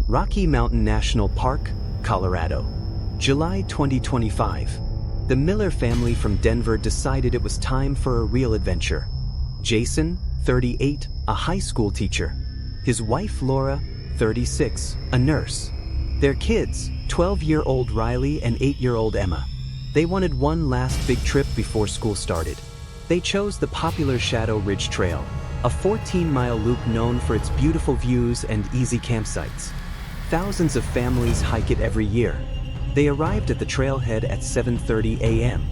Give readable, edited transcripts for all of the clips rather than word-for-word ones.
Rocky Mountain National Park, Colorado. July 2025. The Miller family from Denver decided it was time for a real adventure. Jason, 38, a high school teacher. His wife Laura, 36, a nurse. Their kids, 12-year-old Riley and 8-year-old Emma. They wanted one last big trip before school started. They chose the popular Shadow Ridge Trail, a 14-mile loop known for its beautiful views and easy campsites. Thousands of families hike it every year. They arrived at the trailhead at 7:30 a.m.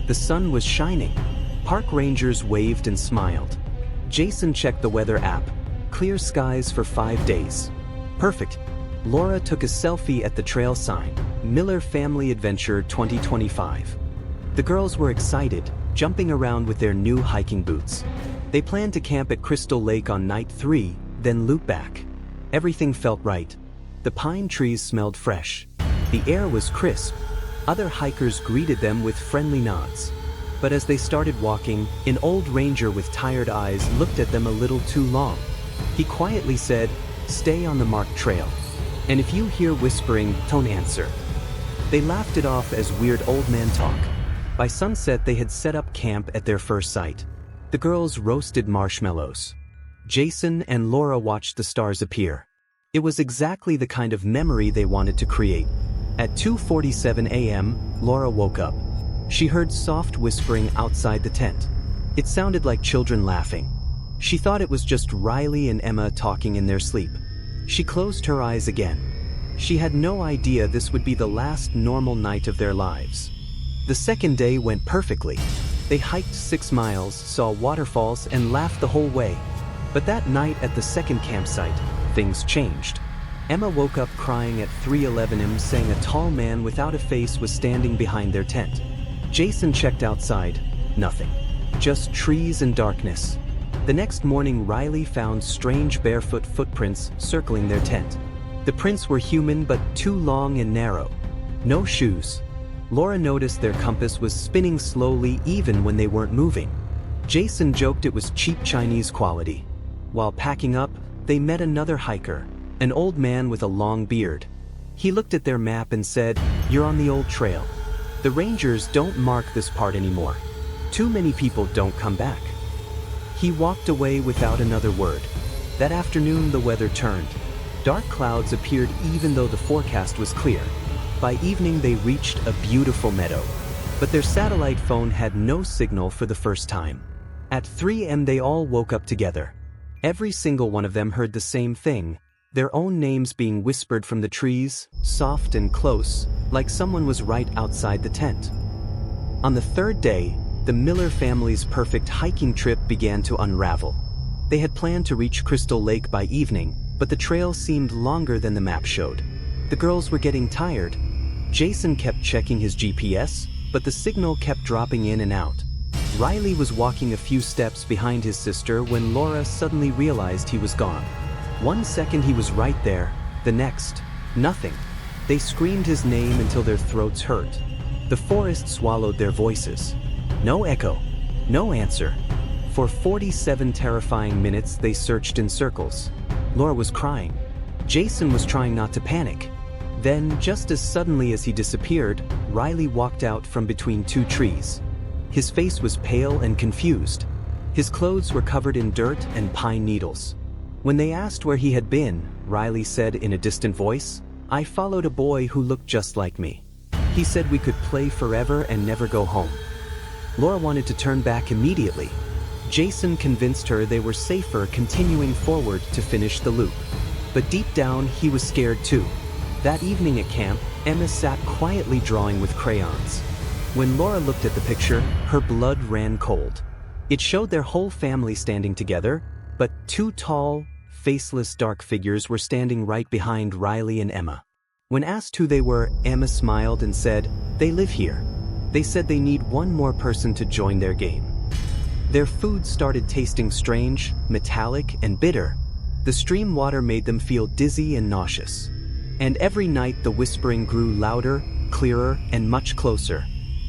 The sun was shining. Park rangers waved and smiled. Jason checked the weather app. Clear skies for 5 days. Perfect. Laura took a selfie at the trail sign, Miller Family Adventure 2025. The girls were excited, jumping around with their new hiking boots. They planned to camp at Crystal Lake on night 3, then loop back. Everything felt right. The pine trees smelled fresh. The air was crisp. Other hikers greeted them with friendly nods. But as they started walking, an old ranger with tired eyes looked at them a little too long. He quietly said, "Stay on the marked trail. And if you hear whispering, don't answer." They laughed it off as weird old man talk. By sunset, they had set up camp at their first site. The girls roasted marshmallows. Jason and Laura watched the stars appear. It was exactly the kind of memory they wanted to create. At 2:47 a.m., Laura woke up. She heard soft whispering outside the tent. It sounded like children laughing. She thought it was just Riley and Emma talking in their sleep. She closed her eyes again. She had no idea this would be the last normal night of their lives. The second day went perfectly. They hiked 6 miles, saw waterfalls, and laughed the whole way. But that night at the second campsite, things changed. Emma woke up crying at 3:11 am, saying a tall man without a face was standing behind their tent. Jason checked outside. Nothing. Just trees and darkness. The next morning, Riley found strange barefoot footprints circling their tent. The prints were human but too long and narrow. No shoes. Laura noticed their compass was spinning slowly even when they weren't moving. Jason joked it was cheap Chinese quality. While packing up, they met another hiker, an old man with a long beard. He looked at their map and said, "You're on the old trail. The rangers don't mark this part anymore. Too many people don't come back." He walked away without another word. That afternoon, the weather turned. Dark clouds appeared even though the forecast was clear. By evening, they reached a beautiful meadow. But their satellite phone had no signal for the first time. At 3 a.m., they all woke up together. Every single one of them heard the same thing, their own names being whispered from the trees, soft and close, like someone was right outside the tent. On the third day, the Miller family's perfect hiking trip began to unravel. They had planned to reach Crystal Lake by evening, but the trail seemed longer than the map showed. The girls were getting tired. Jason kept checking his GPS, but the signal kept dropping in and out. Riley was walking a few steps behind his sister when Laura suddenly realized he was gone. 1 second he was right there, the next, nothing. They screamed his name until their throats hurt. The forest swallowed their voices. No echo, no answer. For 47 terrifying minutes they searched in circles. Laura was crying. Jason was trying not to panic. Then, just as suddenly as he disappeared, Riley walked out from between 2 trees. His face was pale and confused. His clothes were covered in dirt and pine needles. When they asked where he had been, Riley said in a distant voice, "I followed a boy who looked just like me. He said we could play forever and never go home." Laura wanted to turn back immediately. Jason convinced her they were safer continuing forward to finish the loop. But deep down, he was scared too. That evening at camp, Emma sat quietly drawing with crayons. When Laura looked at the picture, her blood ran cold. It showed their whole family standing together, but 2 tall, faceless dark figures were standing right behind Riley and Emma. When asked who they were, Emma smiled and said, "They live here." They said they need one more person to join their game. Their food started tasting strange, metallic, and bitter. The stream water made them feel dizzy and nauseous. And every night the whispering grew louder, clearer, and much closer.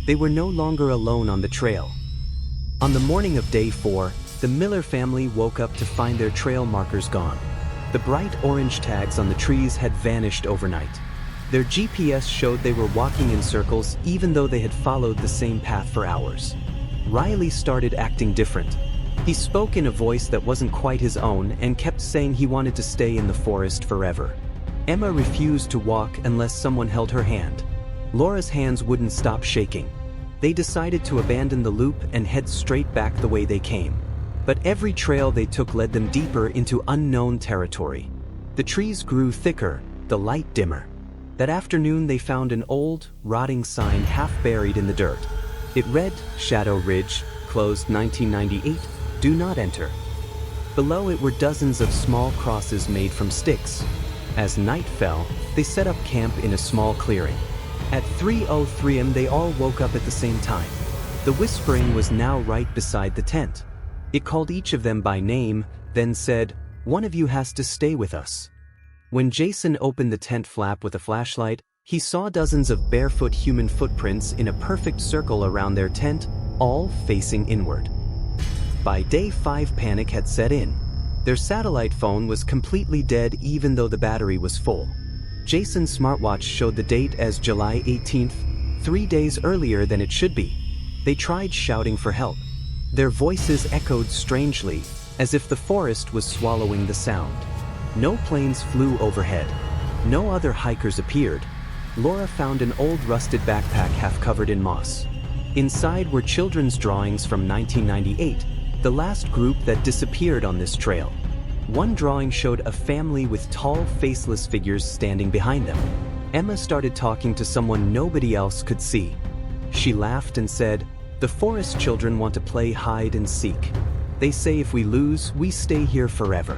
They were no longer alone on the trail. On the morning of day 4, the Miller family woke up to find their trail markers gone. The bright orange tags on the trees had vanished overnight. Their GPS showed they were walking in circles even though they had followed the same path for hours. Riley started acting different. He spoke in a voice that wasn't quite his own and kept saying he wanted to stay in the forest forever. Emma refused to walk unless someone held her hand. Laura's hands wouldn't stop shaking. They decided to abandon the loop and head straight back the way they came. But every trail they took led them deeper into unknown territory. The trees grew thicker, the light dimmer. That afternoon they found an old, rotting sign half buried in the dirt. It read, "Shadow Ridge, closed 1998, do not enter." Below it were dozens of small crosses made from sticks. As night fell, they set up camp in a small clearing. At 3:03 am they all woke up at the same time. The whispering was now right beside the tent. It called each of them by name, then said, "One of you has to stay with us." When Jason opened the tent flap with a flashlight, he saw dozens of barefoot human footprints in a perfect circle around their tent, all facing inward. By day 5, panic had set in. Their satellite phone was completely dead even though the battery was full. Jason's smartwatch showed the date as July 18th, 3 days earlier than it should be. They tried shouting for help. Their voices echoed strangely, as if the forest was swallowing the sound. No planes flew overhead. No other hikers appeared. Laura found an old rusted backpack half covered in moss. Inside were children's drawings from 1998, the last group that disappeared on this trail. One drawing showed a family with tall, faceless figures standing behind them. Emma started talking to someone nobody else could see. She laughed and said, "The forest children want to play hide and seek. They say if we lose, we stay here forever."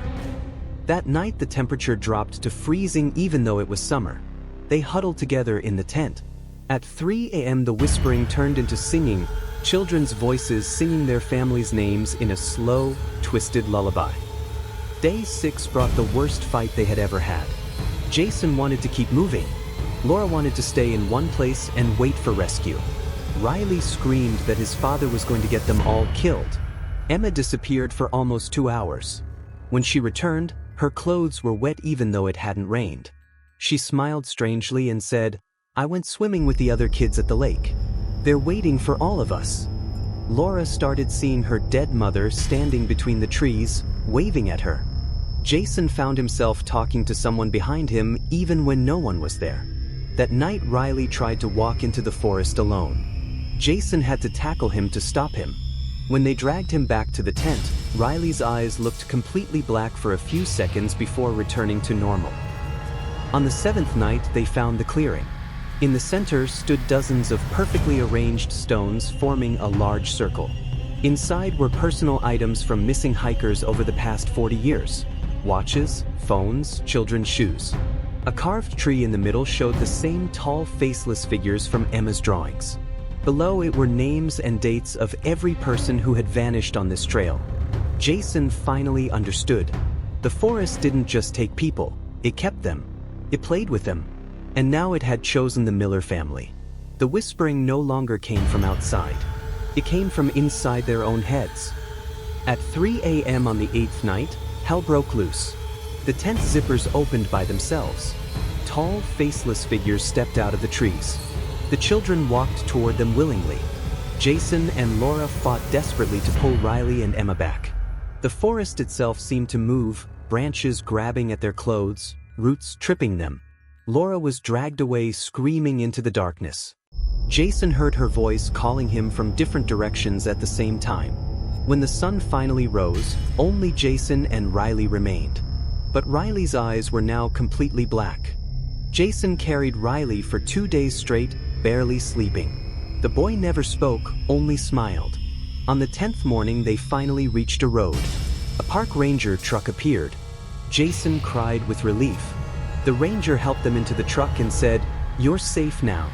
That night the temperature dropped to freezing even though it was summer. They huddled together in the tent. At 3 a.m. the whispering turned into singing, children's voices singing their families' names in a slow, twisted lullaby. Day 6 brought the worst fight they had ever had. Jason wanted to keep moving. Laura wanted to stay in one place and wait for rescue. Riley screamed that his father was going to get them all killed. Emma disappeared for almost 2 hours. When she returned, her clothes were wet even though it hadn't rained. She smiled strangely and said, "I went swimming with the other kids at the lake. They're waiting for all of us." Laura started seeing her dead mother standing between the trees, waving at her. Jason found himself talking to someone behind him even when no one was there. That night Riley tried to walk into the forest alone. Jason had to tackle him to stop him. When they dragged him back to the tent, Riley's eyes looked completely black for a few seconds before returning to normal. On the 7th night they found the clearing. In the center stood dozens of perfectly arranged stones forming a large circle. Inside were personal items from missing hikers over the past 40 years. Watches, phones, children's shoes. A carved tree in the middle showed the same tall, faceless figures from Emma's drawings. Below it were names and dates of every person who had vanished on this trail. Jason finally understood. The forest didn't just take people, it kept them. It played with them. And now it had chosen the Miller family. The whispering no longer came from outside. It came from inside their own heads. At 3 a.m. on the 8th night, hell broke loose. The tent zippers opened by themselves. Tall, faceless figures stepped out of the trees. The children walked toward them willingly. Jason and Laura fought desperately to pull Riley and Emma back. The forest itself seemed to move, branches grabbing at their clothes, roots tripping them. Laura was dragged away screaming into the darkness. Jason heard her voice calling him from different directions at the same time. When the sun finally rose, only Jason and Riley remained. But Riley's eyes were now completely black. Jason carried Riley for 2 days straight, barely sleeping. The boy never spoke, only smiled. On the 10th morning they finally reached a road. A park ranger truck appeared. Jason cried with relief. The ranger helped them into the truck and said, "You're safe now."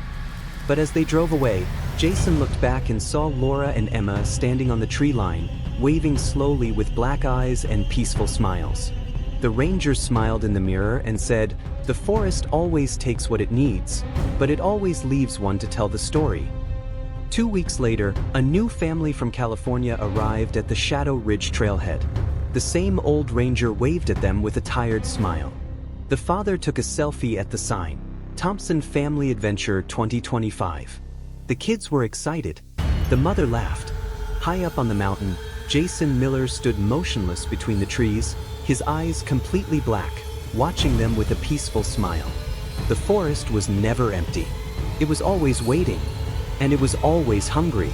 But as they drove away, Jason looked back and saw Laura and Emma standing on the tree line, waving slowly with black eyes and peaceful smiles. The ranger smiled in the mirror and said, "The forest always takes what it needs, but it always leaves one to tell the story." 2 weeks later, a new family from California arrived at the Shadow Ridge trailhead. The same old ranger waved at them with a tired smile. The father took a selfie at the sign, Thompson Family Adventure 2025. The kids were excited. The mother laughed. High up on the mountain, Jason Miller stood motionless between the trees, his eyes completely black, watching them with a peaceful smile. The forest was never empty. It was always waiting, and it was always hungry.